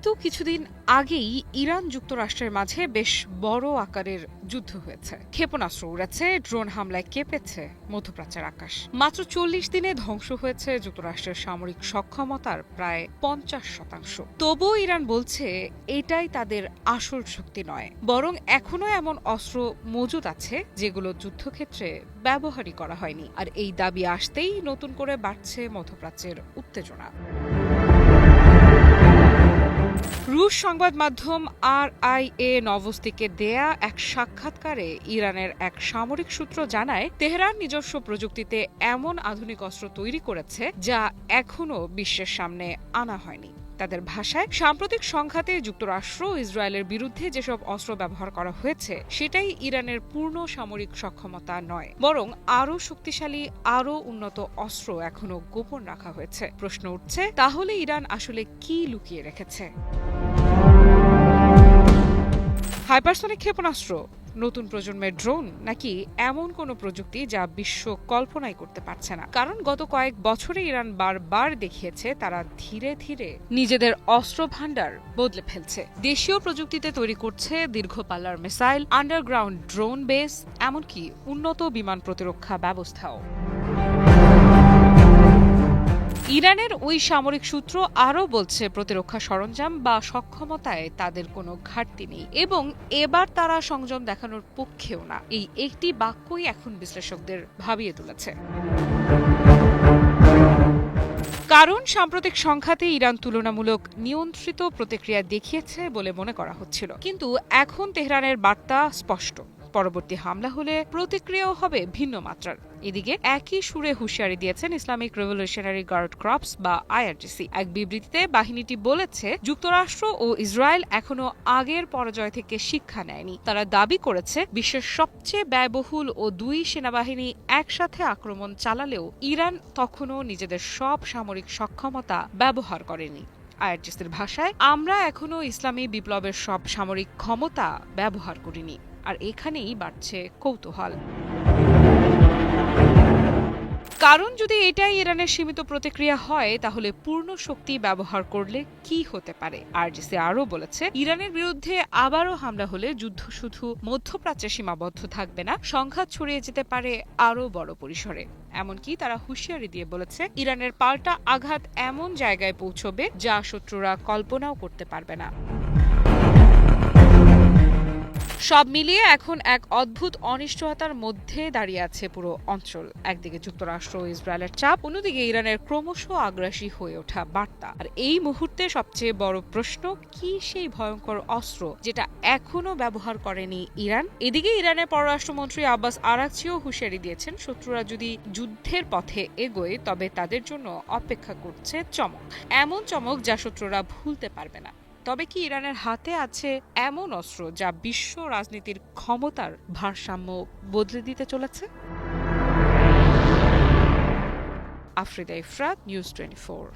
কিন্তু কিছুদিন আগেই ইরান যুক্তরাষ্ট্রের মাঝে বেশ বড় আকারের যুদ্ধ হয়েছে। ক্ষেপণাস্ত্র উড়েছে, ড্রোন হামলায় কেঁপেছে মধ্যপ্রাচ্যের আকাশ। মাত্র ৪০ দিনে ধ্বংস হয়েছে যুক্তরাষ্ট্রের সামরিক সক্ষমতার প্রায় ৫০%। তবুও ইরান বলছে এটাই তাদের আসল শক্তি নয়, বরং এখনো এমন অস্ত্র মজুদ আছে যেগুলো যুদ্ধক্ষেত্রে ব্যবহারই করা হয়নি। আর এই দাবি আসতেই নতুন করে বাড়ছে মধ্যপ্রাচ্যের উত্তেজনা। রুশ সংবাদ মাধ্যম RIA নভোস্তিকে দেয়া এক সাক্ষাৎকারে ইরানের এক সামরিক সূত্র জানায়, তেহরান নিজস্ব প্রযুক্তিতে এমন আধুনিক অস্ত্র তৈরি করেছে যা এখনো বিশ্বের সামনে আনা হয়নি। তাদের ভাষায়, সাম্প্রতিক সংঘাতে যুক্তরাষ্ট্র ও ইসরায়েলের বিরুদ্ধে যেসব অস্ত্র ব্যবহার করা হয়েছে সেটাই ইরানের পূর্ণ সামরিক সক্ষমতা নয়, বরং আরও শক্তিশালী, আরও উন্নত অস্ত্র এখনো গোপন রাখা হয়েছে। প্রশ্ন উঠছে, তাহলে ইরান আসলে কি লুকিয়ে রেখেছে? হাইপারসনিক ক্ষেপণাস্ত্র, নতুন প্রজন্মের ড্রোন, নাকি এমন কোনো প্রযুক্তি যা বিশ্ব কল্পনাই করতে পারছে না? কারণ গত কয়েক বছরে ইরান বারবার দেখিয়েছে তারা ধীরে ধীরে নিজেদের অস্ত্র ভান্ডার বদলে ফেলছে। দেশীয় প্রযুক্তিতে তৈরি করছে দীর্ঘ পাল্লার মিসাইল, আন্ডারগ্রাউন্ড ড্রোন বেস, এমনকি উন্নত বিমান প্রতিরক্ষা ব্যবস্থাও। ইরানের ওই সামরিক সূত্র আরও বলছে, প্রতিরক্ষা সরঞ্জাম বা সক্ষমতায় তাদের কোনো ঘাটতি নেই এবং এবার তারা সংযম দেখানোর পক্ষেও না। এই একটি বাক্যই এখন বিশ্লেষকদের ভাবিয়ে তুলেছে। কারণ সাম্প্রতিক সংঘাতে ইরান তুলনামূলক নিয়ন্ত্রিত প্রতিক্রিয়া দেখিয়েছে বলে মনে করা হচ্ছিল, কিন্তু এখন তেহরানের বার্তা স্পষ্ট, পরবর্তী হামলা হলে প্রতিক্রিয়াও হবে ভিন্ন মাত্রার। এদিকে একই সুরে হুঁশিয়ারি দিয়েছেন ইসলামিক রেভলিউশনারি গার্ড ক্রপস বা IRGC। এক বিবৃতিতে বাহিনীটি বলেছে, যুক্তরাষ্ট্র ও ইসরায়েল এখনো আগের পরাজয় থেকে শিক্ষা নেয়নি। তারা দাবি করেছে, বিশ্বের সবচেয়ে ব্যয়বহুল ও দুই সেনাবাহিনী একসাথে আক্রমণ চালালেও ইরান তখনও নিজেদের সব সামরিক সক্ষমতা ব্যবহার করেনি। IRGCর ভাষায়, আমরা এখনো ইসলামী বিপ্লবের সব সামরিক ক্ষমতা ব্যবহার করিনি। আর এখানেই বাড়ছে কৌতূহল। কারণ যদি এটাই ইরানের সীমিত প্রতিক্রিয়া হয়, তাহলে পূর্ণ শক্তি ব্যবহার করলে কি হতে পারে? IRGC আরও বলেছে, ইরানের বিরুদ্ধে আবারও হামলা হলে যুদ্ধ শুধু মধ্যপ্রাচ্যে সীমাবদ্ধ থাকবে না, সংঘাত ছড়িয়ে যেতে পারে আরও বড় পরিসরে। এমনকি তারা হুঁশিয়ারি দিয়ে বলেছে, ইরানের পাল্টা আঘাত এমন জায়গায় পৌঁছবে যা শত্রুরা কল্পনাও করতে পারবে না। সব মিলিয়ে এখন এক অদ্ভুত অনিশ্চয়তার মধ্যে দাঁড়িয়ে আছে পুরো অঞ্চল। একদিকে যুক্তরাষ্ট্র ও ইসরায়েলের চাপ, অন্যদিকে ইরানের ক্রমশ আগ্রাসী হয়ে ওঠা বার্তা। আর এই মুহূর্তে সবচেয়ে বড় প্রশ্ন, কি সেই ভয়ঙ্কর অস্ত্র যেটা এখনো ব্যবহার করেনি ইরান? এদিকে ইরানের পররাষ্ট্রমন্ত্রী আব্বাস আরাগচিও হুঁশিয়ারি দিয়েছেন, শত্রুরা যদি যুদ্ধের পথে এগোয় তবে তাদের জন্য অপেক্ষা করছে চমক, এমন চমক যা শত্রুরা ভুলতে পারবে না। তবে কি ইরানের হাতে আছে এমন অস্ত্র যা বিশ্ব রাজনীতির ক্ষমতার ভারসাম্য বদলে দিতে চলেছে? আফ্রিদা ইফরাত, নিউজ 24।